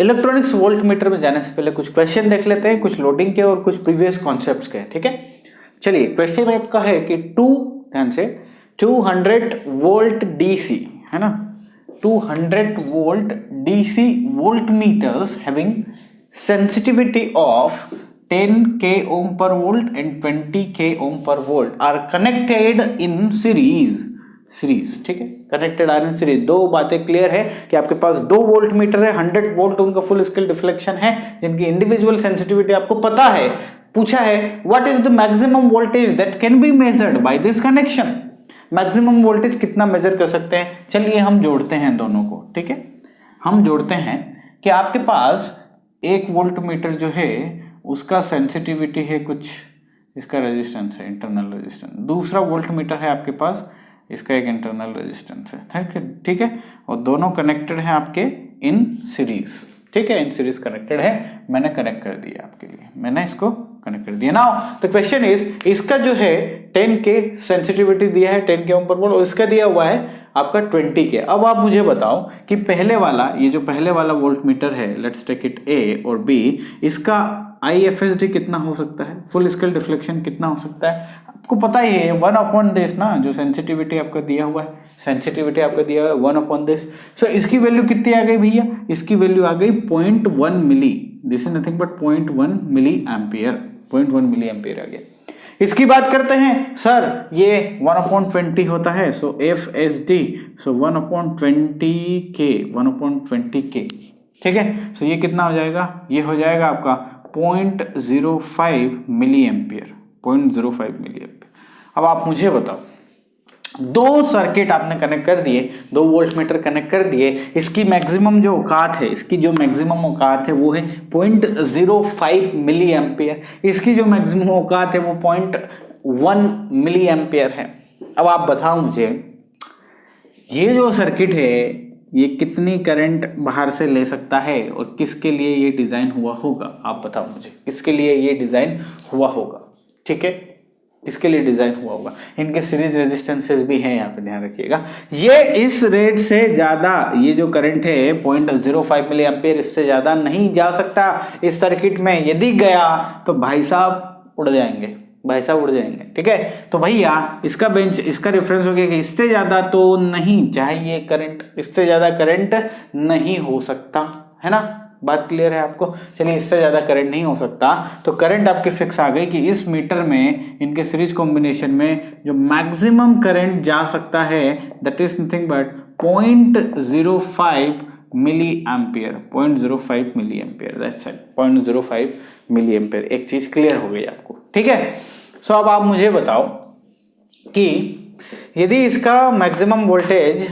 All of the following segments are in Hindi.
इलेक्ट्रॉनिक्स वोल्ट मीटर में जाने से पहले कुछ क्वेश्चन देख लेते हैं, कुछ लोडिंग के और कुछ प्रीवियस कॉन्सेप्ट्स के, ठीक है। चलिए क्वेश्चन आपका है कि ध्यान से 200 वोल्ट डीसी है ना, 200 volt DC voltmeters having sensitivity of 10 k ohm per volt and 20 k ohm per volt are connected in series, ठीक है, कनेक्टेड आर इन सीरीज। दो बातें क्लियर है कि आपके पास दो वोल्ट मीटर है, 100 वोल्ट उनका फुल स्केल डिफ्लेक्शन है, जिनकी इंडिविजुअल सेंसिटिविटी आपको पता है। पूछा है what is the maximum voltage that can be measured by this connection, maximum voltage कितना मेजर कर सकते हैं। चलिए हम जोड़ते हैं दोनों को, ठीक है। हम जोड़ते हैं कि आपके पास एक वोल्ट मीटर जो है उसका सेंसिटिविटी है कुछ, इसका रेजिस्टेंस है इंटरनल रेजिस्टेंस, दूसरा वोल्ट मीटर है आपके पास, इसका एक इंटरनल रेजिस्टेंस है, ठीक है। और दोनों कनेक्टेड हैं आपके इन सीरीज, ठीक है, इन सीरीज कनेक्टेड है। मैंने कनेक्ट कर दिया आपके लिए, मैंने इसको कनेक्ट कर दिया। नाउ द क्वेश्चन इज, इसका जो है 10 के सेंसिटिविटी दिया है 10 के ओम पर वोल्ट, और इसका दिया हुआ है आपका 20 के। अब आप मुझे बताओ कि पहले वाला, ये जो पहले वाला वोल्ट मीटर है, लेट्स टेक इट ए और बी, इसका IFSD कितना हो सकता है, फुल स्केल डिफ्लेक्शन कितना हो सकता है, आपको पता ही है 1/this ना, जो सेंसिटिविटी आपका दिया हुआ है, सेंसिटिविटी आपका दिया हुआ है 1/this। सो इसकी वैल्यू कितनी आ गई भैया, इसकी वैल्यू आ गई 0.1 milli, this is nothing but 0.1 milli ampere, 0.1 milli ampere आ गया। इसकी बात करते हैं सर, ये 1/20 होता है, सो FSD, सो 1/20K, ठीक है। सो ये कितना हो जाएगा, ये हो जाएगा आपका 0.05 मिली एम्पियर, 0.05 मिली एम्पियर। अब आप मुझे बताओ, दो सर्किट आपने कनेक्ट कर दिए, दो वोल्ट मीटर कनेक्ट कर दिए, इसकी मैक्सिमम जो औकात है, इसकी जो मैक्सिमम औकात है वो है 0.05 मिली एम्पियर, इसकी जो मैक्सिमम औकात है वो 0.1 मिली एम्पियर है। अब आप बताओ मुझे, ये जो सर्किट है ये कितनी करंट बाहर से ले सकता है और किसके लिए ये डिजाइन हुआ होगा, आप बताओ मुझे, किसके लिए ये डिजाइन हुआ होगा, ठीक है, किसके लिए डिजाइन हुआ होगा। इनके सीरीज रेजिस्टेंसेस भी हैं, यहाँ पे ध्यान रखिएगा। ये इस रेट से ज्यादा, ये जो करंट है 0.05 मिली एम्पियर, इससे ज्यादा नहीं जा सकता इस सर्किट में। यदि गया तो भाई साहब उड़ जाएंगे, भाई साहब उड़ जाएंगे, ठीक है। तो भैया इसका बेंच, इसका रेफरेंस हो गया कि इससे ज्यादा तो नहीं, चाहे ये करंट, इससे ज्यादा करंट नहीं हो सकता, है ना, बात क्लियर है आपको। चलिए इससे ज्यादा करंट नहीं हो सकता, तो करंट आपकी फिक्स आ गई कि इस मीटर में, इनके सीरीज कॉम्बिनेशन में जो मैक्सिमम करंट जा सकता है that is nothing but 0.05 milliampere, 0.05 milliampere, that's it, 0.05 milliampere. एक चीज क्लियर हो गई आपको, ठीक है। सो अब आप मुझे बताओ कि यदि इसका मैक्सिमम वोल्टेज,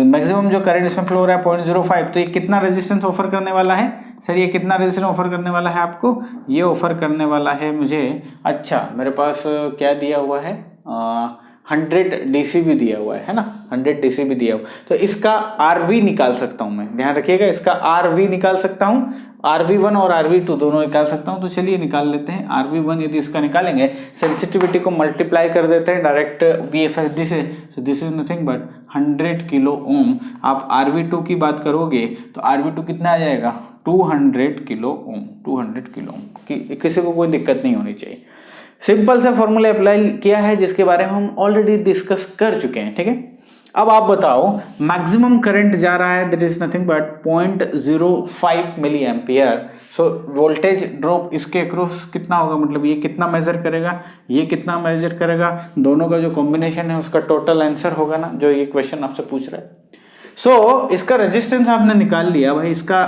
मैक्सिमम जो करंट इसमें फ्लो हो रहा है 0.05, तो ये कितना रेजिस्टेंस ऑफर करने वाला है सर, ये कितना रेजिस्टेंस ऑफर करने वाला है आपको, ये ऑफर करने वाला है मुझे, अच्छा मेरे पास क्या दिया हुआ है, 100 DC भी दिया हुआ है ना, 100 DC भी दिया हुआ, तो इसका RV निकाल सकता हूं मैं, ध्यान रखिएगा, इसका RV निकाल सकता हूं, RV1 और RV2 दोनों निकाल सकता हूं। तो चलिए निकाल लेते हैं। RV1 यदि इसका निकालेंगे, सेंसिटिविटी को मल्टीप्लाई कर देते हैं डायरेक्ट VFSD से, so this is nothing but 100 kilo ohm. आप RV2 की बात करोगे तो RV2 कितना आ जाएगा, 200 किलो ओम, 200 किलो ओम। किसी को कोई दिक्कत नहीं होनी चाहिए। सिंपल सा फॉर्मूला अप्लाई किया है जिसके बारे में हम ऑलरेडी डिस्कस कर चुके हैं, ठीक है। अब आप बताओ, मैक्सिमम करंट जा रहा है that is nothing but 0.05 milliampere. So voltage drop इसके अक्रॉस कितना होगा, मतलब ये कितना मेजर करेगा, ये कितना मेजर करेगा, दोनों का जो कॉम्बिनेशन है उसका टोटल आंसर होगा ना, जो ये क्वेश्चन आपसे पूछ रहा है। सो इसका रेजिस्टेंस आपने निकाल लिया भाई, इसका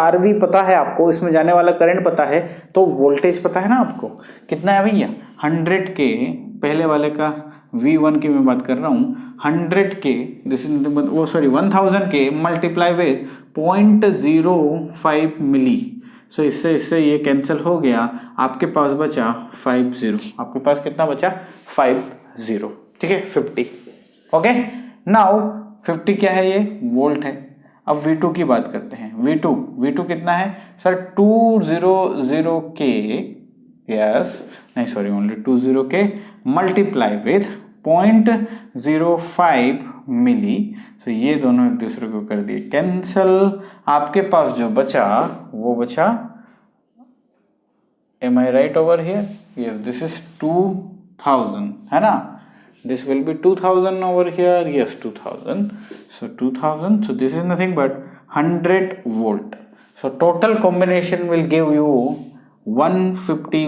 RV पता है आपको, इसमें जाने वाला करंट पता है, तो वोल्टेज पता है ना आपको कितना है भैया, 100 के, पहले वाले का V1 की मैं बात कर रहा हूँ, 100 के, दिस इज वो सॉरी 1000 के मल्टीप्लाई विद 0.05 मिली। सो इससे ये कैंसिल हो गया, आपके पास बचा 50, आपके पास कितना बचा 50, ठीक है, 50, ओके। नाउ 50 क्या है, ये वोल्ट है। अब V2 की बात करते हैं। V2 कितना है सर, 200 के, यस नहीं सॉरी ओनली 20 के मल्टीप्लाई विथ 0.05 मिली। तो ये दोनों एक दूसरे को कर दिए कैंसल। आपके पास जो बचा वो बचा, am I right over here? Yes, this is 2000 है ना, this will be 2000 over here, yes 2000, so 2000, so this is nothing but 100 volt, so total combination will give you 150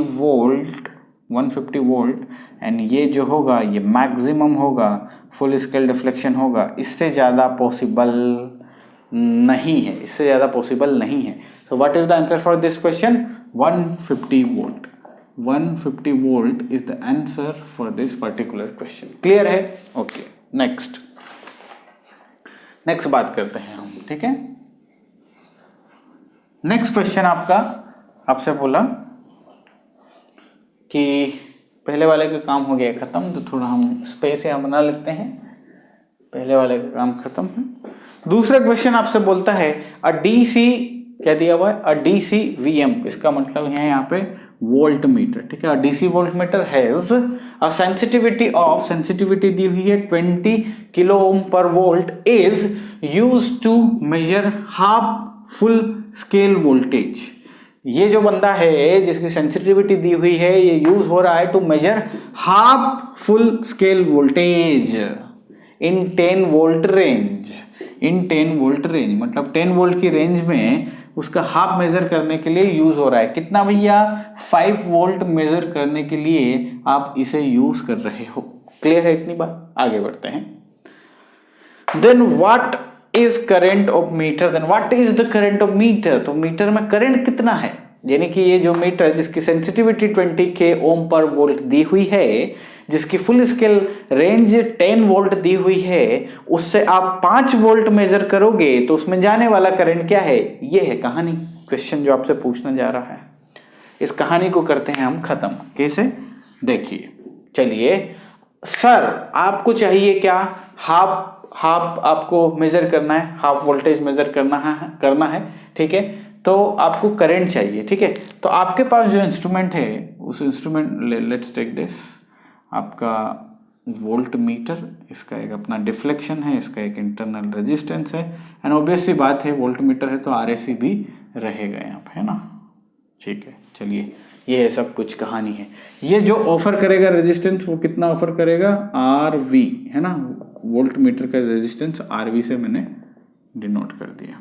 volt and ये जो होगा ये मैक्सिमम होगा, फुल स्केल डिफ्लेक्शन होगा, इससे ज़्यादा पॉसिबल नहीं है, इससे ज़्यादा पॉसिबल नहीं है। So what is the answer for this question? 150 volt. 150 volt is the answer for this particular question. Clear है? ओके, नेक्स्ट बात करते हैं हम, ठीक है। नेक्स्ट क्वेश्चन आपसे बोला कि पहले वाले का काम हो गया खत्म, तो थोड़ा हम स्पेस यहाँ बना लेते हैं। पहले वाले का काम खत्म है। दूसरा क्वेश्चन आपसे बोलता है अ डीसी, क्या दिया हुआ है? अ डीसी वीएम, इसका मतलब है यहाँ पे वोल्ट मीटर, ठीक है। A DC volt meter has a sensitivity दी हुई है 20 kilo ohm per volt, is used to measure half full scale voltage. ये जो बंदा है जिसकी सेंसिटिविटी दी हुई है, ये यूज हो रहा है to measure half full scale voltage in 10 volt range. In 10 volt range मतलब 10 वोल्ट की रेंज में उसका हाफ मेजर करने के लिए यूज हो रहा है। कितना भैया? 5 वोल्ट मेजर करने के लिए आप इसे यूज कर रहे हो। क्लियर है इतनी बात? आगे बढ़ते हैं। Then what is current of meter? Then what is the current of meter? तो मीटर में करंट कितना है, यानी कि ये जो मीटर जिसकी सेंसिटिविटी 20 के ओम पर वोल्ट दी हुई है, जिसकी फुल स्केल रेंज 10 वोल्ट दी हुई है, उससे आप 5 वोल्ट मेजर करोगे तो उसमें जाने वाला करंट क्या है? ये है कहानी। क्वेश्चन जो आपसे पूछने जा रहा है, इस कहानी को करते हैं हम खत्म। कैसे? देखिए, चलिए सर आपको चाहिए क्या? हाफ आपको मेजर करना है, हाफ वोल्टेज मेजर करना है, ठीक है। तो आपको करंट चाहिए, ठीक है। तो आपके पास जो इंस्ट्रूमेंट है, उस इंस्ट्रूमेंट, लेट्स टेक दिस, आपका वोल्ट मीटर, इसका एक अपना डिफ्लेक्शन है, इसका एक इंटरनल रेजिस्टेंस है, एंड ऑब्वियस सी बात है वोल्ट मीटर है तो RAC भी रहेगा यहाँ पे, है ना। ठीक है, चलिए ये है सब कुछ कहानी है। ये जो ऑफर करेगा रेजिस्टेंस, वो कितना ऑफर करेगा? RV, है ना। वोल्ट मीटर का रेजिस्टेंस RV से मैंने डिनोट कर दिया,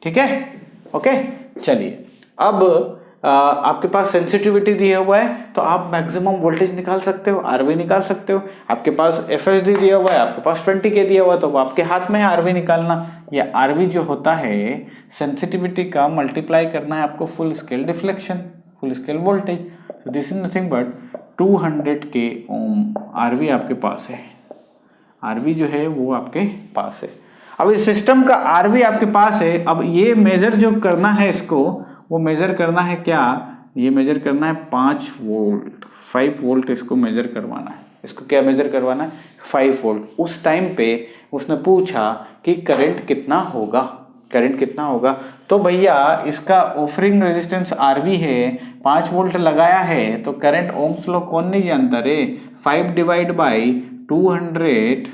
ठीक है। ओके, चलिए अब आपके पास सेंसिटिविटी दिया हुआ है तो आप मैक्सिमम वोल्टेज निकाल सकते हो, RV निकाल सकते हो। आपके पास FSD दिया हुआ है, आपके पास 20 के दिया हुआ है, तो आपके हाथ में है RV निकालना। या RV जो होता है सेंसिटिविटी का मल्टीप्लाई करना है आपको full scale deflection, full scale voltage. तो दिस इज नथिंग बट 200 के ओम RV आपके पास है। RV जो है वो आपके पास है। अब इस सिस्टम का RV आपके पास है। अब ये मेजर जो करना है इसको, वो मेजर करना है क्या? ये मेजर करना है 5 वोल्ट इसको मेजर करवाना है। इसको क्या मेजर करवाना है? 5 वोल्ट। उस टाइम पे उसने पूछा कि करंट कितना होगा, करंट कितना होगा। तो भैया इसका ऑफरिंग रेजिस्टेंस RV है, 5 वोल्ट लगाया है, तो करंट ओम्स लॉ कौन नहीं जानता रे? 5 डिवाइड बाई 200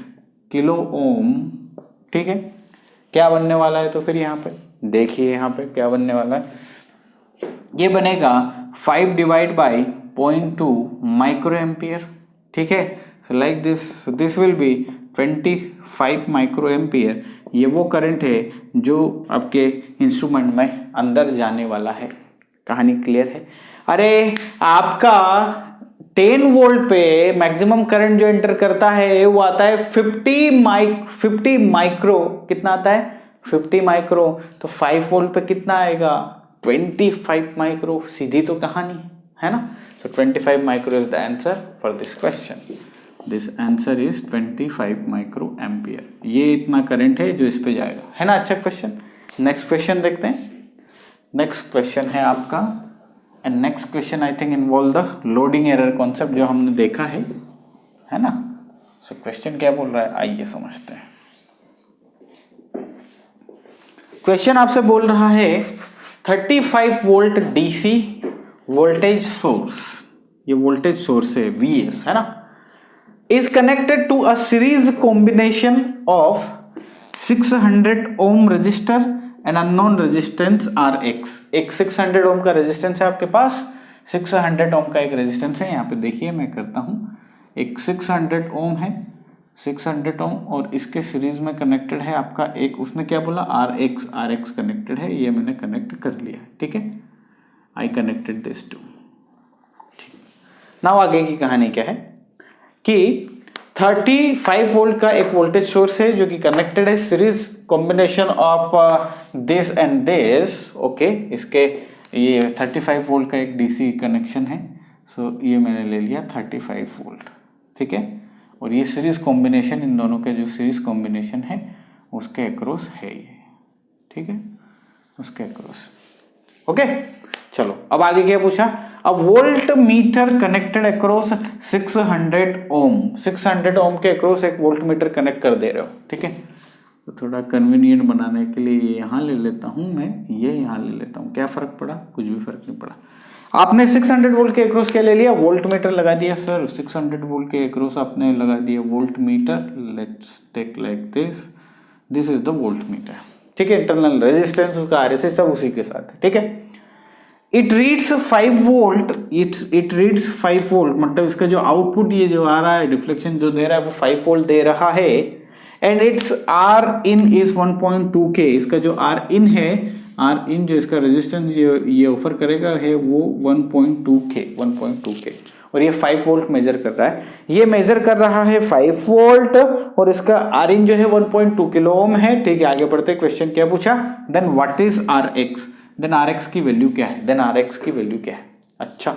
किलो ओम, ठीक है। क्या बनने वाला है? तो फिर यहाँ पे देखिए, यहाँ पे क्या बनने वाला है? ये बनेगा 5 डिवाइड बाई 0.2 माइक्रो एम्पियर, ठीक है। So like this, so this will B 25 micro ampere. ये वो करंट है जो आपके इंस्ट्रूमेंट में अंदर जाने वाला है। कहानी क्लियर है? अरे आपका 10 वोल्ट पे मैक्सिमम करंट जो एंटर करता है वो आता है 50 माइक्रो। कितना आता है? 50 माइक्रो। तो 5 वोल्ट पे कितना आएगा? 25 माइक्रो। सीधी तो कहानी है ना। सो 25 micro is the answer for this question. This answer is 25 micro ampere. ये इतना करंट है जो इस पे जाएगा, है ना। अच्छा क्वेश्चन। नेक्स्ट क्वेश्चन देखते हैं। नेक्स्ट क्वेश्चन है आपका, and next question I think involve the loading error concept जो हमने देखा है ना। सो क्वेश्चन क्या बोल रहा है, आइए समझते हैं। क्वेश्चन आपसे बोल रहा है 35 वोल्ट DC वोल्टेज सोर्स, ये वोल्टेज सोर्स है VS, है ना। is connected to a series combination of 600 ohm resistor and unknown resistance Rx। एक 600 ओम का रेजिस्टेंस है आपके पास, 600 ओम का एक रेजिस्टेंस है, यहाँ पे देखिए मैं करता हूँ, एक 600 ओम है, 600 ओम, और इसके सीरीज में कनेक्टेड है आपका एक, उसने क्या बोला, Rx कनेक्टेड है, ये मैंने कनेक्ट कर लिया, ठीक है, I connected this to. Now आगे की कहानी क्या है कि 35 वोल्ट का एक वोल्टेज सोर्स है जो कि कनेक्टेड है series combination of this and this, okay, इसके ये 35 वोल्ट का एक डीसी कनेक्शन है, सो ये मैंने ले लिया 35 वोल्ट, ठीक है, और ये सीरीज कॉम्बिनेशन, इन दोनों के जो सीरीज कॉम्बिनेशन है उसके अक्रॉस है ये, ठीक है, उसके अक्रॉस, ओके। चलो अब आगे क्या पूछा, अ वोल्ट मीटर कनेक्टेड अक्रॉस 600 ओम, 600 ओम के अक्रॉस एक वोल्ट मीटर कनेक्ट कर दे रहे हो, ठीक है, तो थोड़ा कन्वीनियंट बनाने के लिए ये यहाँ ले लेता हूँ मैं, ये यहाँ ले लेता हूँ, क्या फर्क पड़ा, कुछ भी फर्क नहीं पड़ा। आपने 600 वोल्ट के अक्रॉस क्या ले लिया, वोल्ट मीटर लगा दिया सर, 600 वोल्ट के अक्रॉस आपने लगा दिया voltmeter, let's take like this, this is the volt meter, ठीक है, इंटरनल रेजिस्टेंस उसका आरएसएस सब उसी के साथ है, ठीक है। It reads 5 volt, it reads 5 volt, मतलब इसका जो आउटपुट ये जो आ रहा है, डिफ्लेक्शन जो दे रहा है वो 5 वोल्ट दे रहा है, and it's R in is 1.2K, इसका जो आर इन है, आर इन जो इसका रेजिस्टेंस ये ऑफर करेगा है वो 1.2K, और ये 5 वोल्ट मेजर कर रहा है, ये मेजर कर रहा है 5 वोल्ट, और इसका आर इन जो है 1.2 किलो ओम है, ठीक है। आगे बढ़ते क्वेश्चन क्या पूछा, then what is R X, then R X की वैल्यू क्या है, देन आर एक्स की वैल्यू क्या है। अच्छा,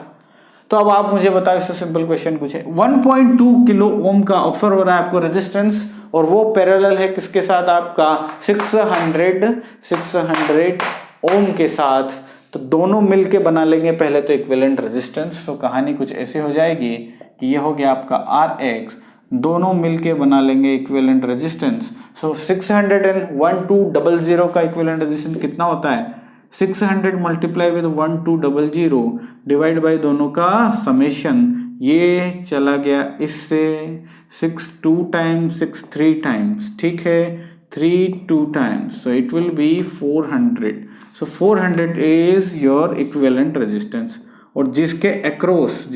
तो अब आप मुझे बताओ, इससे सिंपल क्वेश्चन पूछे, 1.2 किलो ओम का ऑफर हो रहा है आपको रेजिस्टेंस, और वो पैरेलल है किसके साथ, आपका 600 ओम के साथ, तो दोनों मिलके बना लेंगे पहले तो इक्विवेलेंट रेजिस्टेंस। तो कहानी कुछ ऐसे हो जाएगी कि ये हो गया आपका आर एक्स, दोनों मिलके बना लेंगे इक्विवेलेंट रेजिस्टेंस। सो 600 का इक्विवेलेंट रेजिस्टेंस कितना होता है, 600 मल्टीप्लाई विद 1200 डिवाइड बाई दोनों का समेशन, ये चला गया इससे 6 2 टाइम्स 6 3 टाइम्स, ठीक है, 3 2 times, so it will B 400। So 400 is your equivalent resistance, और जिसके अक्रॉस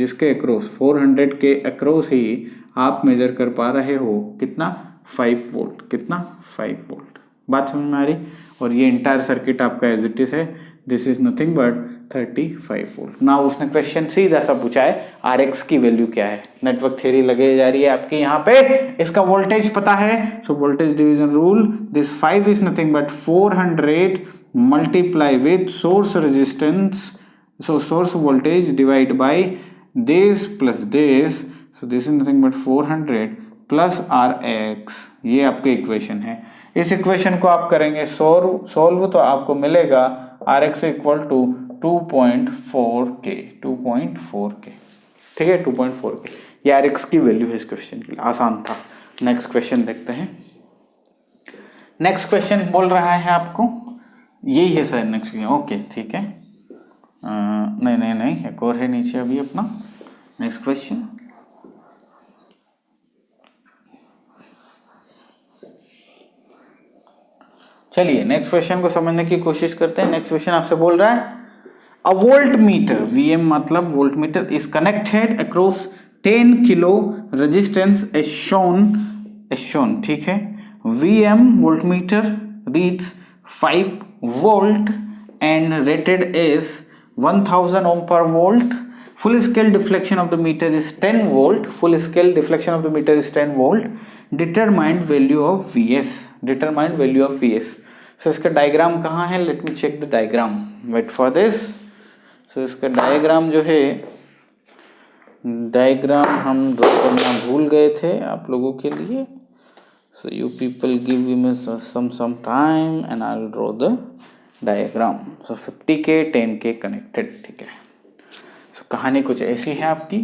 400 के अक्रॉस ही आप मेजर कर पा रहे हो कितना, 5 वोल्ट, कितना, 5 वोल्ट। बात समझ में आ रही, और ये इंटायर सर्किट आपका एज इट इज है, this is nothing but 35 volt. ना उसने क्वेश्चन सीधा सा पूछा है आर एक्स की वैल्यू क्या है, नेटवर्क थ्योरी लगे जा रही है आपकी यहाँ पे, इसका वोल्टेज पता है, so voltage division rule, this 5 is nothing but 400 multiply with source resistance, so source voltage divide by this plus this, so this is nothing but 400 plus Rx, ये आपके इक्वेशन है। इस इक्वेशन को आप करेंगे सोल्व तो आपको मिलेगा Rx इक्वल टू 2.4K, ठीक है, 2.4K, ये Rx की वैल्यू है इस क्वेश्चन के लिए, आसान था। नेक्स्ट क्वेश्चन देखते हैं। नेक्स्ट क्वेश्चन बोल रहा है आपको, यही है सर नेक्स्ट, ओके ठीक है, नहीं, एक और है नीचे अभी अपना नेक्स्ट क्वेश्चन। चलिए नेक्स्ट क्वेश्चन को समझने की कोशिश करते हैं। नेक्स्ट क्वेश्चन आपसे बोल रहा है, अ वोल्ट मीटर, वीएम मतलब volt meter, is connected across 10 kilo resistance as shown, ठीक है, VM voltmeter reads 5 volt and rated is 1000 ohm per volt, full scale deflection of the meter is 10 volt, full scale deflection of the meter is 10 volt, determined value of Vs, so इसका डायग्राम कहाँ है, let me check the diagram, wait for this, so इसका डायग्राम जो है, डायग्राम हम ड्रॉ करना भूल गए थे आप लोगों के लिए, so you people give me some time and I will draw the diagram. So 50K 10K connected, ठीक है। सो कहानी कुछ ऐसी है आपकी,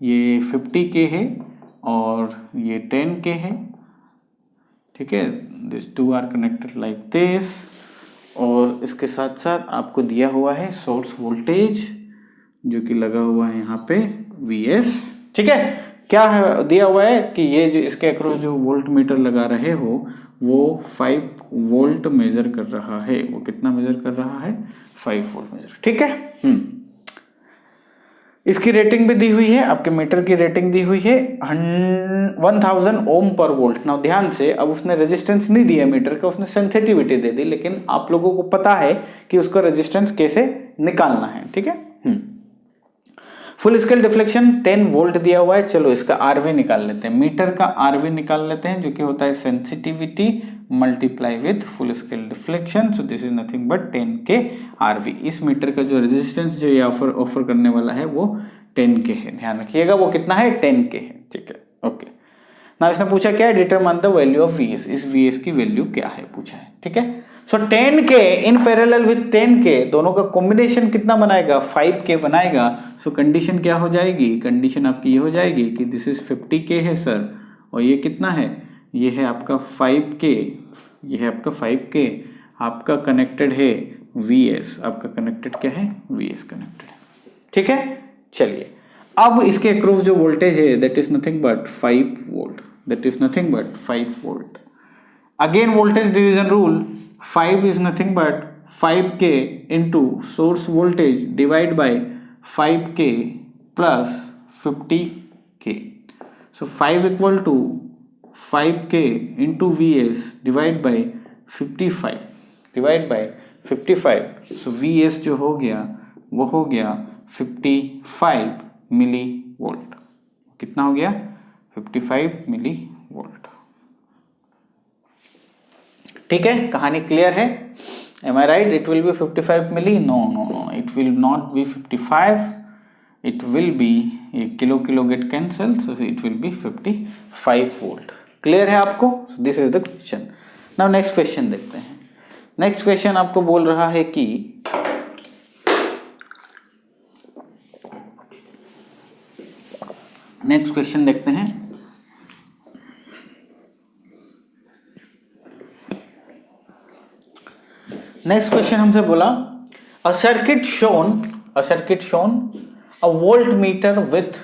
ये 50K है और ये 10K है, ठीक है, this two are connected like this, और इसके साथ साथ आपको दिया हुआ है सोर्स वोल्टेज जो कि लगा हुआ है यहाँ पे Vs, ठीक है। क्या है दिया हुआ है कि ये जो इसके अक्रॉस जो वोल्ट मीटर लगा रहे हो वो 5 वोल्ट मेजर कर रहा है। वो कितना मेजर कर रहा है? 5 वोल्ट मेजर। ठीक है। इसकी रेटिंग भी दी हुई है, आपके मीटर की रेटिंग दी हुई है 1000 ओम पर वोल्ट। नाउ ध्यान से, अब उसने रेजिस्टेंस नहीं दिया मीटर का, उसने सेंसिटिविटी दे दी, लेकिन आप लोगों को पता है कि उसका रेजिस्टेंस कैसे निकालना है। ठीक है। फुल स्केल डिफ्लेक्शन 10 वोल्ट दिया हुआ है। चलो इसका आरवी निकाल लेते हैं, मीटर का आरवी निकाल लेते हैं, जो कि होता है sensitivity multiply with full scale deflection. So this is nothing but 10 के आरवी। इस मीटर का जो रेजिस्टेंस जो ये ऑफर करने वाला है वो 10 के है। ध्यान रखिएगा वो कितना है? 10 के है। ठीक है, ओके। ना इसने पूछा क्या है? Determine the value of VS. इस वीएस की वैल्यू क्या है पूछा है। ठीक है। सो 10 के इन पैरेलल विथ 10 के दोनों का कॉम्बिनेशन कितना बनाएगा? 5 के बनाएगा। सो कंडीशन क्या हो जाएगी? कंडीशन आपकी ये हो जाएगी कि दिस इज 50 के है सर, और ये कितना है? ये है आपका 5 के, ये है आपका 5 के। आपका कनेक्टेड है वीएस। आपका कनेक्टेड क्या है? वीएस कनेक्टेड है। ठीक है। चलिए अब इसके अक्रॉस जो वोल्टेज है that is nothing but 5 volt. That is nothing but 5 volt. Again voltage division rule, 5 is nothing but 5k into source voltage divide by 5k plus 50k. So 5 equal to 5k into Vs divide by 55 divide by 55. So Vs जो हो गया वो हो गया 55 मिली वोल्ट। कितना हो गया? 55 मिली वोल्ट। ठीक है, कहानी क्लियर है? Am I right? It will be 55 milli? No no no, it will not be 55, it will be, ये kilo kilo get cancel, so it will be 55 volt. Clear है आपको? This is the question. Now next question देखते हैं। नेक्स्ट क्वेश्चन आपको बोल रहा है कि नेक्स्ट क्वेश्चन देखते हैं। नेक्स्ट क्वेश्चन हमसे बोला a circuit shown a volt meter with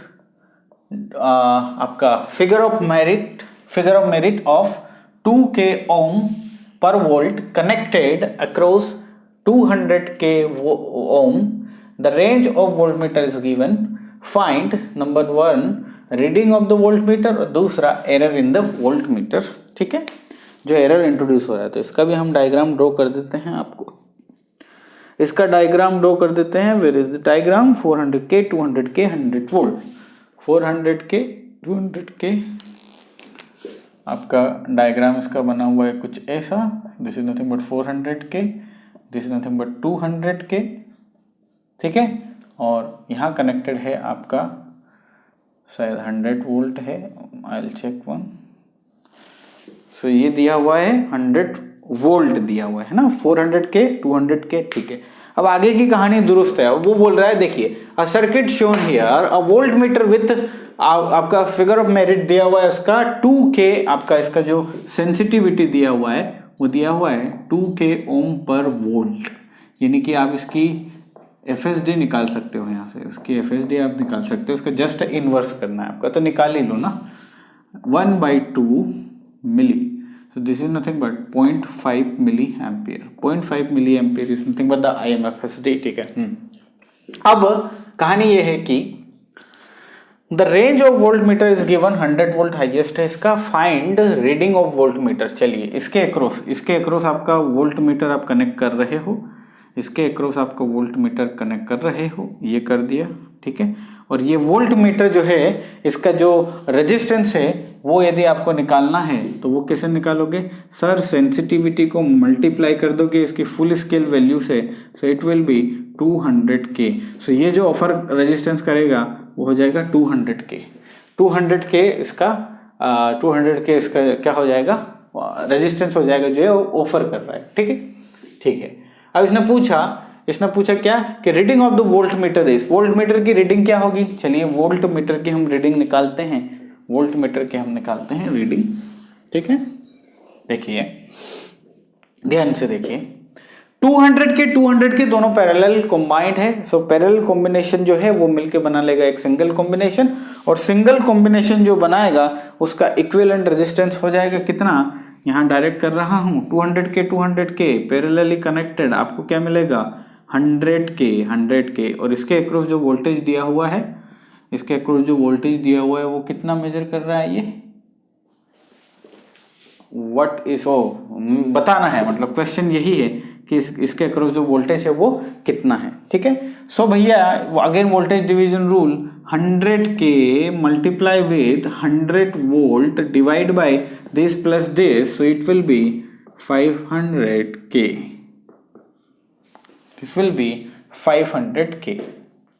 आपका figure of merit of 2k ohm per volt connected across 200k ohm. The range of volt meter is given. Find number 1 reading of the volt meter और दूसरा error in the volt meter. ठीक है, जो एरर इंट्रोड्यूस हो रहा है, तो इसका भी हम डायग्राम ड्रॉ कर देते हैं। आपको इसका डायग्राम ड्रॉ कर देते हैं। Where is the diagram? 400k 200k 100 volt. 400k 200k आपका डायग्राम इसका बना हुआ है कुछ ऐसा। This is nothing but 400k, this is nothing but 200k। ठीक है, और यहाँ कनेक्टेड है आपका शायद 100 वोल्ट है। I will check one. So ये दिया हुआ है 100 वोल्ट दिया हुआ है ना, 400k 200k। ठीक है, अब आगे की कहानी दुरुस्त है। वो बोल रहा है देखिए अ circuit shown here a volt meter with आपका फिगर ऑफ मेरिट दिया हुआ है इसका 2k। आपका इसका जो सेंसिटिविटी दिया हुआ है वो दिया हुआ है 2k ओम पर वोल्ट। यानी कि आप इसकी FSD निकाल सकते हो, यहाँ से इसकी FSD आप निकाल सकते हो। इसका जस्ट इनवर्स करना है आपका, तो निकाल ही लो ना। 1/2 milli, so this is nothing but 0.5 milliampere. 0.5 milliampere is nothing but the IMFSD। ठीक है, अब कहानी ये है कि the range of volt meter is given 100 volt highest है इसका। Find reading of volt meter. चलिए इसके अक्रॉस आपका वोल्ट मीटर आप कनेक्ट कर रहे हो, इसके अक्रॉस आपका वोल्ट मीटर कनेक्ट कर रहे हो, ये कर दिया। ठीक है, और ये वोल्ट मीटर जो है इसका जो रेजिस्टेंस है वो यदि आपको निकालना है तो वो कैसे निकालोगे सर? सेंसिटिविटी को मल्टीप्लाई कर दोगे इसकी फुल स्केल वैल्यू से, सो इट विल बी 200k। सो ये जो ऑफर रेजिस्टेंस करेगा वो हो जाएगा 200k। 200k इसका 200k इसका क्या हो जाएगा? रेजिस्टेंस हो जाएगा जो है वो ऑफर कर रहा है। ठीक है, ठीक है। अब इसने पूछा क्या कि reading of the volt meter is, volt meter की रीडिंग क्या होगी? चलिए वोल्ट मीटर की हम रीडिंग निकालते हैं। वोल्ट मीटर के हम निकालते हैं रीडिंग। ठीक है, देखिए ध्यान से देखिए, 200 के दोनों पैरेलल कंबाइंड है, सो पैरेलल कॉम्बिनेशन जो है वो मिलके बना लेगा एक सिंगल कॉम्बिनेशन, और सिंगल कॉम्बिनेशन जो बनाएगा उसका इक्विवेलेंट रेजिस्टेंस हो जाएगा कितना, यहाँ डायरेक्ट कर रहा हूँ 200 के पैरेलली कनेक्टेड, आपको क्या मिलेगा 100 के, और इसके अक्रॉस जो वोल्टेज दिया हुआ है, इसके अक्रॉस जो वोल्टेज दिया हुआ है वो कितना मेजर कर रहा है, ये व्हाट इज ओ बताना है, मतलब क्वेश्चन यही है कि इसके अक्रॉस जो वोल्टेज है वो कितना है। ठीक है, सो भैया again voltage division rule, 100 K multiply with 100 volt divide by this plus this, so it will be 500 K, this will be 500 K.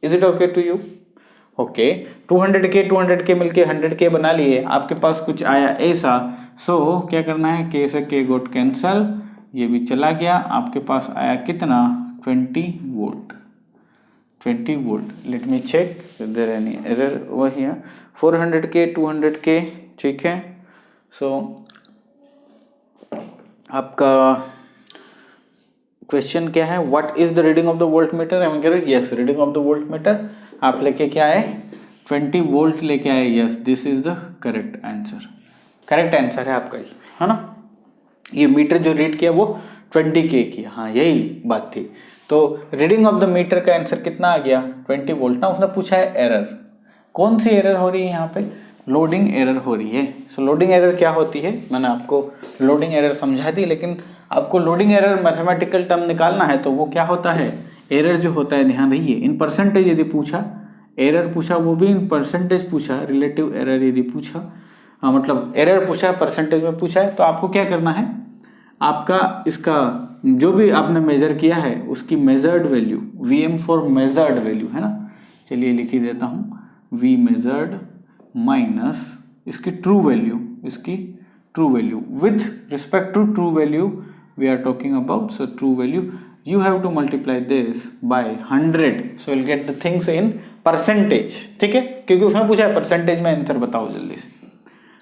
Is it okay to you? Okay, 200 K मिलके 100 के बना लिए, आपके पास कुछ आया ऐसा, सो क्या करना है, के से के गोट कैंसल, ये भी चला गया, आपके पास आया कितना 20 volt, 20 volt. Let me check there any error over here, 400 K 200 के, ठीक है। सो आपका क्वेश्चन क्या है, what is the reading of the volt meter, एम कह रहे yes reading of the volt meter, आप लेके क्या आए 20 वोल्ट लेके आए, yes this is the correct answer, correct answer है आपका, है ना। ये मीटर जो रीड किया वो 20 के किया, हाँ यही बात थी। तो रीडिंग ऑफ द मीटर का आंसर कितना आ गया 20 वोल्ट ना। उसने पूछा है एरर, कौन सी एरर हो रही है यहाँ पे, लोडिंग एरर हो रही है। सो लोडिंग एरर क्या होती है, मैंने आपको लोडिंग एरर समझा दी, लेकिन आपको लोडिंग एरर मैथमेटिकल टर्म निकालना है तो वो क्या होता है, एरर जो होता है, ध्यान रहिए इन परसेंटेज यदि पूछा, एरर पूछा वो भी इन परसेंटेज पूछा, रिलेटिव एरर यदि पूछा, हाँ मतलब एरर पूछा है परसेंटेज में पूछा है, तो आपको क्या करना है, आपका इसका जो भी आपने मेजर किया है उसकी measured value, Vm for measured value है ना, चलिए लिख ही देता हूँ, V मेजर्ड माइनस इसकी ट्रू वैल्यू, इसकी true value with respect to true value we are talking about, so true value you have to multiply this by 100, so you'll get the things in percentage, ठीक है, क्योंकि उसने पूछा है परसेंटेज में आंसर बताओ जल्दी से।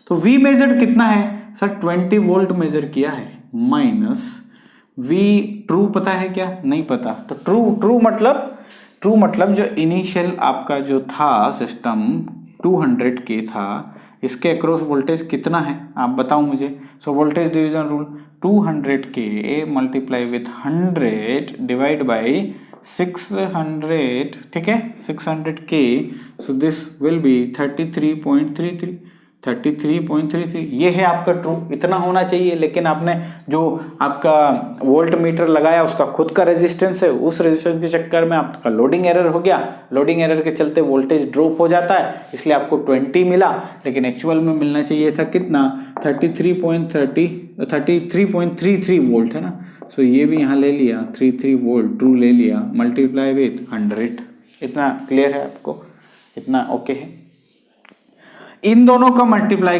तो V मेजर कितना है सर, 20 वोल्ट मेजर किया है, माइनस V ट्रू पता है क्या, नहीं पता, तो ट्रू मतलब जो इनिशियल आपका जो था सिस्टम 200 के था, इसके अक्रॉस वोल्टेज कितना है आप बताओ मुझे। सो वोल्टेज डिवीजन रूल, 200 के मल्टीप्लाई विथ 100 डिवाइड बाय 600, ठीक है 600 के, सो दिस विल बी 33.33, ये है आपका ट्रू, इतना होना चाहिए। लेकिन आपने जो आपका वोल्ट मीटर लगाया उसका खुद का रेजिस्टेंस है, उस रेजिस्टेंस के चक्कर में आपका लोडिंग एरर हो गया, लोडिंग एरर के चलते वोल्टेज ड्रॉप हो जाता है, इसलिए आपको 20 मिला, लेकिन एक्चुअल में मिलना चाहिए था कितना 33.33 वोल्ट है ना। सो ये भी यहाँ ले लिया 33 वोल्ट ट्रू ले लिया, मल्टीप्लाई विथ 100, इतना क्लियर है आपको, इतना ओके है। इन दोनों का मल्टीप्लाई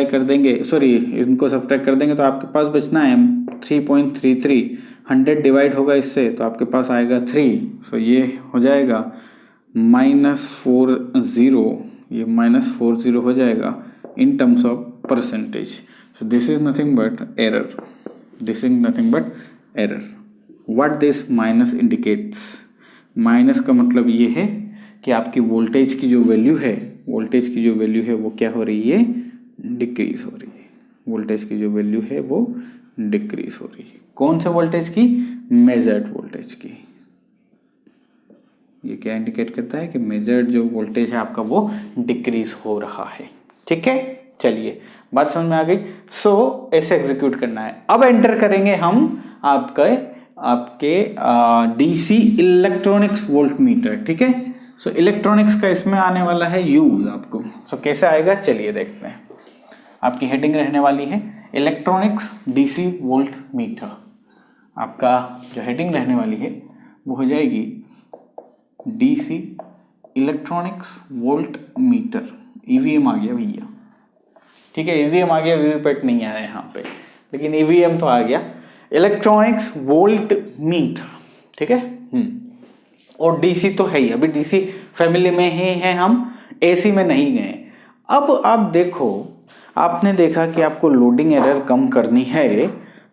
कर देंगे, सॉरी इनको सब्ट्रैक्ट कर देंगे, तो आपके पास बचना है 3.33, 100 डिवाइड होगा इससे तो आपके पास आएगा 3, सो ये हो जाएगा -40, ये -40 हो जाएगा इन terms of percentage. So this is nothing but error, what this minus indicates, minus का मतलब ये है कि आपकी वोल्टेज की जो वैल्यू है वो क्या हो रही है, डिक्रीज हो रही है, वोल्टेज की जो वैल्यू है वो डिक्रीज हो रही है। कौन से वोल्टेज की, मेजर्ड वोल्टेज की। ये क्या इंडिकेट करता है कि मेजर्ड जो वोल्टेज है आपका वो डिक्रीज हो रहा है, ठीक है। चलिए बात समझ में आ गई। सो ऐसे एग्जीक्यूट करना है। अब एंटर करेंगे हम आपके डीसी इलेक्ट्रॉनिक्स वोल्ट मीटर, ठीक है। सो इलेक्ट्रॉनिक्स का इसमें आने वाला है यूज आपको। सो कैसे आएगा चलिए देखते हैं। आपकी हेडिंग रहने वाली है इलेक्ट्रॉनिक्स डीसी वोल्ट मीटर। आपका जो हेडिंग रहने वाली है वो हो जाएगी DC electronics volt meter. EVM आ गया भैया, ठीक है, ईवीएम आ गया, वीवीपैट नहीं आया यहाँ पे, लेकिन ईवीएम तो आ गया। इलेक्ट्रॉनिक्स वोल्ट मीटर, ठीक है। और डीसी तो है ही, अभी डीसी फैमिली में ही है हम, एसी में नहीं गए। अब आप देखो, आपने देखा कि आपको लोडिंग एरर कम करनी है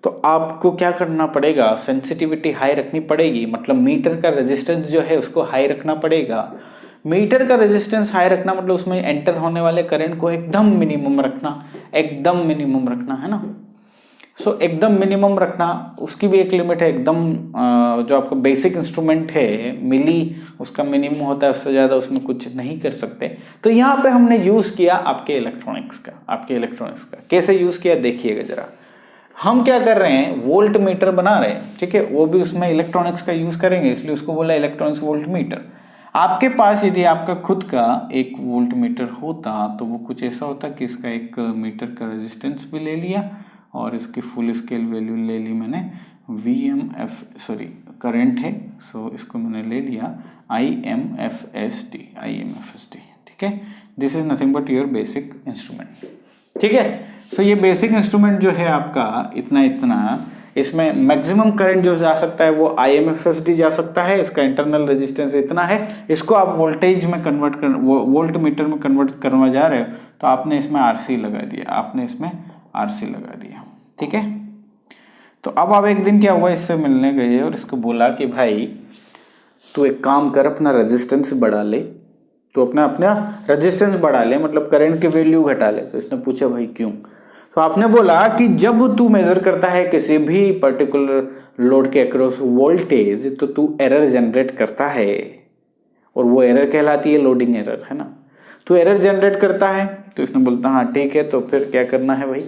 तो तो आपको क्या करना पड़ेगा, सेंसिटिविटी हाई रखनी पड़ेगी, मतलब मीटर का रेजिस्टेंस जो है उसको हाई रखना पड़ेगा। मीटर का रेजिस्टेंस हाई रखना मतलब उसमें एंटर होने वाले करंट को एकदम मिनिमम रखना, एकदम मिनिमम रखना, है ना। सो एकदम मिनिमम रखना, उसकी भी एक लिमिट है। एकदम जो आपका बेसिक इंस्ट्रूमेंट है मिली, उसका मिनिमम होता है, उससे ज़्यादा उसमें कुछ नहीं कर सकते। तो यहाँ पे हमने यूज़ किया आपके इलेक्ट्रॉनिक्स का। कैसे यूज़ किया देखिएगा जरा। हम क्या कर रहे हैं, वोल्ट मीटर बना रहे हैं, ठीक है, वो भी उसमें इलेक्ट्रॉनिक्स का यूज़ करेंगे, इसलिए उसको बोला इलेक्ट्रॉनिक्स वोल्ट मीटर। आपके पास यदि आपका खुद का एक वोल्ट मीटर होता तो वो कुछ ऐसा होता कि इसका एक मीटर का रेजिस्टेंस भी ले लिया और इसकी फुल स्केल वैल्यू ले ली मैंने, करंट है, सो इसको मैंने ले लिया IMFST, ठीक है। This is nothing but your basic instrument, ठीक है। सो ये बेसिक इंस्ट्रूमेंट जो है आपका इतना, इसमें मैक्सिमम करंट जो जा सकता है वो IMFST जा सकता है, इसका इंटरनल रेजिस्टेंस इतना है। इसको आप वोल्टेज में कन्वर्ट कर, वोल्ट मीटर में कन्वर्ट करवा जा रहे हो तो आपने इसमें RC लगा दिया, ठीक है। तो अब आप एक दिन क्या हुआ, इससे मिलने गए और इसको बोला कि भाई तू एक काम कर, अपना रेजिस्टेंस बढ़ा ले, तो अपना रेजिस्टेंस बढ़ा ले, मतलब करंट की वैल्यू घटा ले। तो इसने पूछा भाई क्यों? तो आपने बोला कि जब तू मेजर करता है किसी भी पर्टिकुलर लोड के अक्रॉस वोल्टेज तो तू एरर जनरेट करता है, और वो एरर कहलाती है लोडिंग एरर, है ना। तो एरर जनरेट करता है। तो इसने बोलता हाँ ठीक है, तो फिर क्या करना है भाई?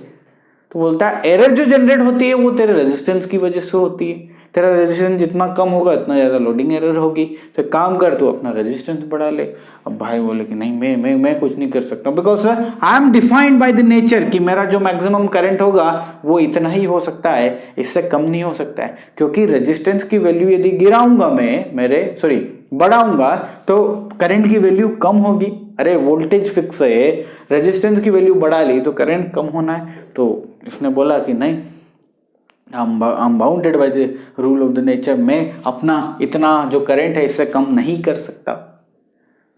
तो बोलता है एरर जो जनरेट होती है वो तेरे रेजिस्टेंस की वजह से होती है, तेरा रेजिस्टेंस जितना कम होगा उतना ज़्यादा लोडिंग एरर होगी। तो काम कर, तू अपना रेजिस्टेंस बढ़ा ले। अब भाई बोले कि नहीं, मैं कुछ नहीं कर सकता, because I am defined by the nature कि मेरा जो मैक्सिमम करंट होगा वो इतना ही हो सकता है, इससे कम नहीं हो सकता है, क्योंकि रेजिस्टेंस की वैल्यू यदि गिराऊंगा मैं बढ़ाऊंगा तो करंट की वैल्यू कम होगी। अरे वोल्टेज फिक्स है, रेजिस्टेंस की वैल्यू बढ़ा ली तो करंट कम होना है। तो इसने बोला कि नहीं, I am bounded by the rule of the nature, मैं अपना इतना जो करंट है इससे कम नहीं कर सकता।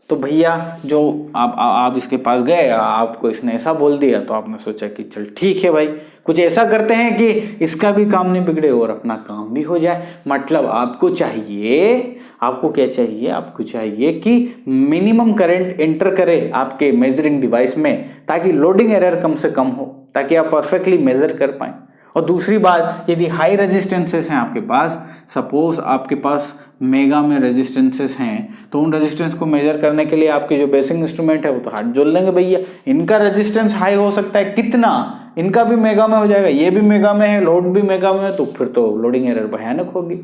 तो भैया जो आप इसके पास गए, आपको इसने ऐसा बोल दिया, तो आपने सोचा कि चल ठीक है भाई, कुछ ऐसा करते हैं कि इसका भी काम नहीं बिगड़े और अपना काम भी हो जाए। मतलब आपको क्या चाहिए, आपको चाहिए कि मिनिमम करंट एंटर करे आपके मेजरिंग डिवाइस में, ताकि लोडिंग एरर कम से कम हो, ताकि आप परफेक्टली मेजर कर पाएं। और दूसरी बात, यदि हाई रेजिस्टेंसेस हैं आपके पास, सपोज आपके पास मेगा में रेजिस्टेंसेस हैं, तो उन रेजिस्टेंस को मेजर करने के लिए आपके जो बेसिक इंस्ट्रूमेंट है वो तो हाथ जोड़ लेंगे भैया। इनका रेजिस्टेंस हाई हो सकता है कितना, इनका भी मेगा में हो जाएगा, ये भी मेगा में है, लोड भी मेगा में है, तो फिर तो लोडिंग एरर भयानक होगी।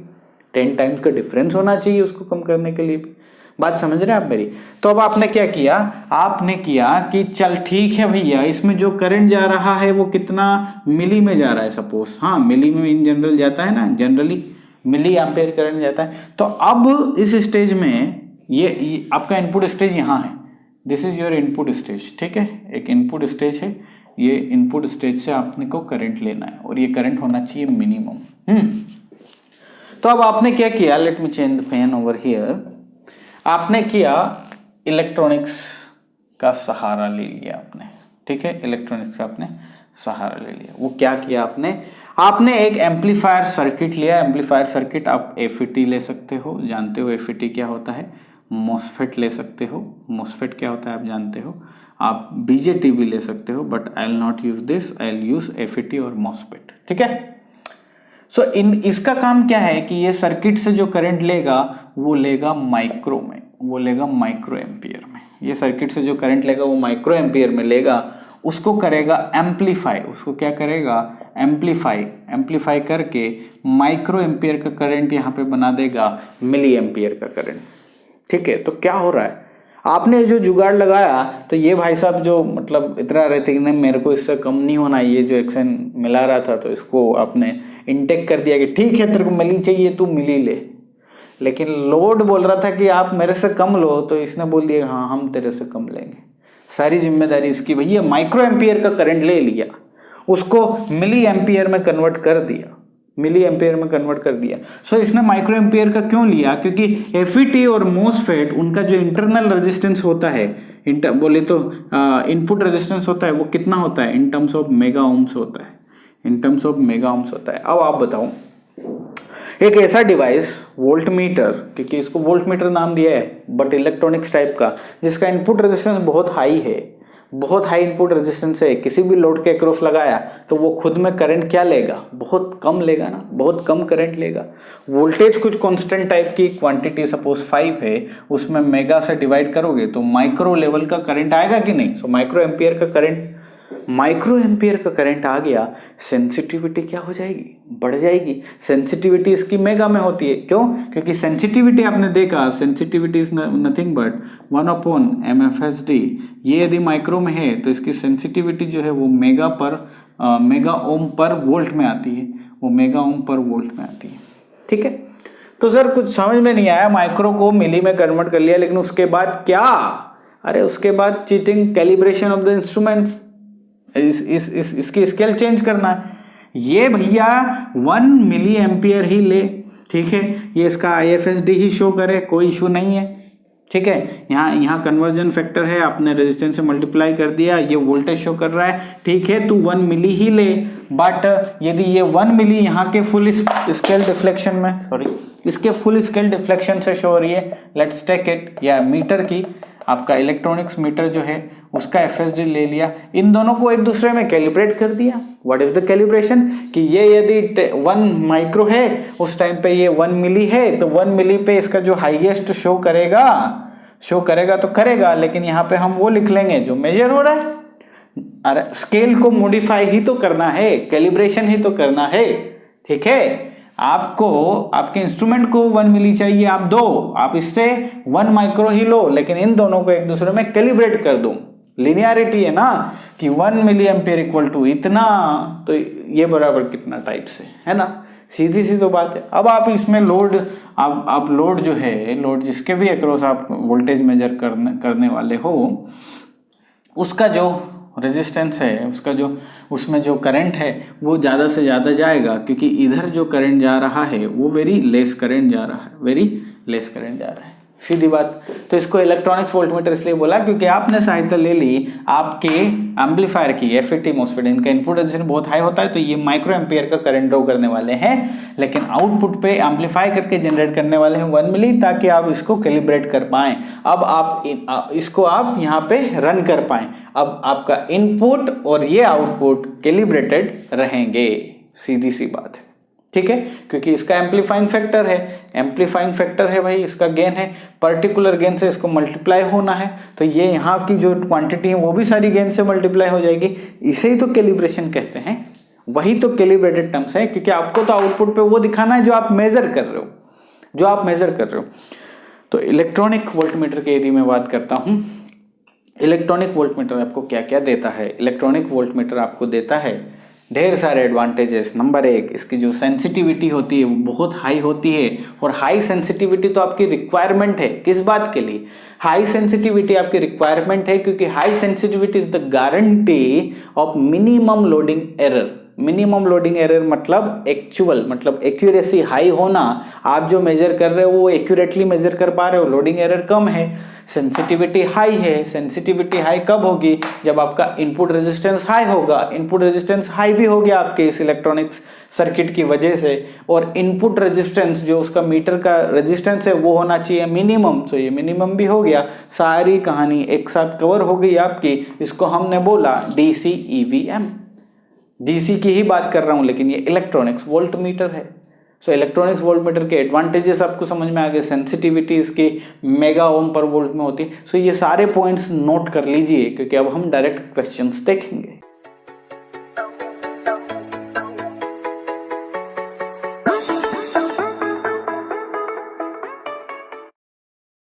10 टाइम्स का डिफरेंस होना चाहिए उसको कम करने के लिए भी। बात समझ रहे हैं आप मेरी? तो अब आपने क्या किया, आपने किया कि चल ठीक है भैया, इसमें जो करंट जा रहा है वो कितना मिली में जा रहा है, सपोज, हाँ मिली में इन जनरल जाता है ना, जनरली मिली एम्पेयर करंट जाता है। तो अब इस स्टेज में ये आपका इनपुट स्टेज यहाँ है, this is your input stage, ठीक है, एक इनपुट स्टेज है, ये इनपुट स्टेज से आपने को करंट लेना है और ये करंट होना चाहिए मिनिमम। तो अब आपने क्या किया, let me change the pen over here, आपने किया इलेक्ट्रॉनिक्स का सहारा ले लिया आपने, ठीक है, इलेक्ट्रॉनिक्स का आपने सहारा ले लिया। वो क्या किया आपने एक एम्पलीफायर सर्किट लिया। एम्पलीफायर सर्किट आप FET ले सकते हो, जानते हो FET क्या होता है, मॉसफेट ले सकते हो, मॉसफेट क्या होता है आप जानते हो, आप BJT भी ले सकते हो, but I will not use this, I will use FET और मॉसफेट, ठीक है। सो इसका काम क्या है कि ये सर्किट से जो करंट लेगा वो लेगा माइक्रो में, वो लेगा माइक्रो एम्पियर में। ये सर्किट से जो करंट लेगा वो माइक्रो एम्पियर में लेगा, उसको करेगा एम्पलीफाई, उसको क्या करेगा, एम्पलीफाई करके माइक्रो एम्पियर का करंट यहाँ पे बना देगा मिली एम्पियर का करंट, ठीक है। तो क्या हो रहा है, आपने जो जुगाड़ लगाया, तो ये भाई साहब जो मतलब इतना रहे थे कि नहीं मेरे को इससे कम नहीं होना, ये जो एक्शन मिला रहा था, तो इसको आपने इंटेक कर दिया कि ठीक है तेरे को मिली चाहिए तू मिली ले। लेकिन लोड बोल रहा था कि आप मेरे से कम लो, तो इसने बोल दिया हाँ हम तेरे से कम लेंगे, सारी जिम्मेदारी इसकी। भैया माइक्रो एम्पियर का करंट ले लिया, उसको मिली एम्पियर में कन्वर्ट कर दिया, मिली एम्पियर में कन्वर्ट कर दिया। सो इसने माइक्रो एम्पियर का क्यों लिया, क्योंकि FET और मॉसफेट उनका जो इंटरनल रेजिस्टेंस होता है, बोले तो इनपुट रेजिस्टेंस होता है, वो कितना होता है in terms of mega ohms होता है, in terms of mega ohms होता है। अब आप बताओ, एक ऐसा डिवाइस वोल्ट मीटर, क्योंकि इसको वोल्ट मीटर नाम दिया है बट इलेक्ट्रॉनिक्स टाइप का, जिसका इनपुट रेजिस्टेंस बहुत हाई है, बहुत हाई इनपुट रेजिस्टेंस है, किसी भी लोड के अक्रॉस लगाया तो वो खुद में करंट क्या लेगा, बहुत कम लेगा ना, बहुत कम करंट लेगा। वोल्टेज कुछ कांस्टेंट टाइप की क्वांटिटी सपोज 5 है, उसमें मेगा से डिवाइड करोगे तो माइक्रो लेवल का करंट आएगा कि नहीं। सो माइक्रो एम्पियर का करंट आ गया, सेंसिटिविटी क्या हो जाएगी, बढ़ जाएगी। सेंसिटिविटी इसकी मेगा में होती है, क्यों? क्योंकि सेंसिटिविटी आपने देखा, sensitivity is nothing but 1/MFSD। ये यदि माइक्रो में है तो इसकी सेंसिटिविटी जो है वो मेगा ओम पर वोल्ट में आती है, वो मेगा ओम पर वोल्ट में आती है। ठीक है, तो सर कुछ समझ में नहीं आया, माइक्रो को मिली में कन्वर्ट कर लिया, लेकिन उसके बाद क्या? अरे उसके बाद cheating, calibration of the instruments, इसकी स्केल चेंज करना है। ये भैया 1 मिली एम्पियर ही ले, ठीक है, ये इसका IFSD ही शो करे, कोई इशू नहीं है। ठीक है, यहाँ कन्वर्जन फैक्टर है, आपने रेजिस्टेंस से मल्टीप्लाई कर दिया, ये वोल्टेज शो कर रहा है, ठीक है, तू 1 मिली ही ले। बट यदि ये 1 मिली यहाँ के फुल स्केल डिफ्लेक्शन में, इसके फुल स्केल डिफ्लेक्शन से शो हो रही है, लेट्स टेक इट, या मीटर की, आपका इलेक्ट्रॉनिक्स मीटर जो है उसका FSD ले लिया, इन दोनों को एक दूसरे में कैलिब्रेट कर दिया। What is the calibration? कि ये यदि 1 माइक्रो है, उस टाइम पे ये 1 मिली है, तो 1 मिली पे इसका जो हाईएस्ट शो करेगा तो करेगा, लेकिन यहाँ पे हम वो लिख लेंगे जो मेजर हो रहा है। अरे स्केल को मॉडिफाई ही तो करना है, कैलिब्रेशन ही तो करना है। ठीक है, आपको आपके इंस्ट्रूमेंट को 1 मिली चाहिए, आप दो, आप इससे 1 माइक्रो ही लो, लेकिन इन दोनों को एक दूसरे में कैलिब्रेट कर दो। लिनियरिटी है ना, कि 1 मिली एम्पियर इक्वल टू इतना, तो ये बराबर कितना टाइप से, है ना, सीधी सी तो बात है। अब आप इसमें लोड, आप लोड जो है, लोड जिसके भी अक्रॉस आप वोल्टेज मेजर करने वाले हो, उसका जो रेजिस्टेंस है, उसका जो उसमें जो करंट है वो ज़्यादा से ज़्यादा जाएगा, क्योंकि इधर जो करंट जा रहा है वो वेरी लेस करंट जा रहा है, सीधी बात। तो इसको इलेक्ट्रॉनिक्स वोल्टमीटर इसलिए बोला क्योंकि आपने सहायता ले ली आपके एम्पलीफायर की, FET MOSFET, इनका इनपुट रेजिस्टेंस बहुत हाई होता है, तो ये माइक्रो एम्पियर का करंट ड्रॉ करने वाले हैं, लेकिन आउटपुट पे एम्पलीफाई करके जनरेट करने वाले हैं 1 मिली, ताकि आप इसको कैलिब्रेट कर पाएं। अब आप इसको आप यहाँ पे रन कर पाएं। अब आपका इनपुट और ये आउटपुट कैलिब्रेटेड रहेंगे, सीधी सी बात है। ठीक है, क्योंकि इसका एम्पलीफाइंग फैक्टर है भाई, इसका गेन है, पर्टिकुलर गेन से इसको मल्टीप्लाई होना है, तो ये यहाँ की जो क्वांटिटी है वो भी सारी गेन से मल्टीप्लाई हो जाएगी। इसे ही तो कैलिब्रेशन कहते हैं, वही तो कैलिब्रेटेड टर्म्स है, क्योंकि आपको तो आउटपुट पे वो दिखाना है जो आप मेजर कर रहे हो, तो इलेक्ट्रॉनिक वोल्टमीटर की यदि मैं बात करता हूँ, इलेक्ट्रॉनिक वोल्टमीटर आपको क्या क्या देता है? इलेक्ट्रॉनिक वोल्टमीटर आपको देता है ढेर सारे एडवांटेजेस। नंबर 1, इसकी जो सेंसिटिविटी होती है वो बहुत हाई होती है, और हाई सेंसिटिविटी तो आपकी रिक्वायरमेंट है। किस बात के लिए हाई सेंसिटिविटी आपकी रिक्वायरमेंट है? क्योंकि high sensitivity is the guarantee of minimum loading error. Minimum loading error मतलब एक्चुअल, मतलब एक्यूरेसी हाई होना, आप जो मेजर कर रहे हो वो एक्यूरेटली मेजर कर पा रहे हो, लोडिंग एरर कम है, सेंसिटिविटी हाई है। सेंसिटिविटी हाई कब होगी? जब आपका इनपुट रेजिस्टेंस हाई होगा। इनपुट रेजिस्टेंस हाई भी हो गया आपके इस इलेक्ट्रॉनिक्स सर्किट की वजह से, और इनपुट रेजिस्टेंस जो उसका मीटर का रेजिस्टेंस है वो होना चाहिए मिनिमम, तो ये मिनिमम भी हो गया। सारी कहानी एक साथ कवर हो गई आपकी। इसको हमने बोला DC EVM, DC की ही बात कर रहा हूं, लेकिन ये इलेक्ट्रॉनिक्स वोल्टमीटर है। सो इलेक्ट्रॉनिक्स वोल्टमीटर के एडवांटेजेस आपको समझ में आ गए। सेंसिटिविटी इसकी मेगा ओम पर वोल्ट में होती है। सो ये सारे पॉइंट्स नोट कर लीजिए, क्योंकि अब हम डायरेक्ट क्वेश्चंस देखेंगे।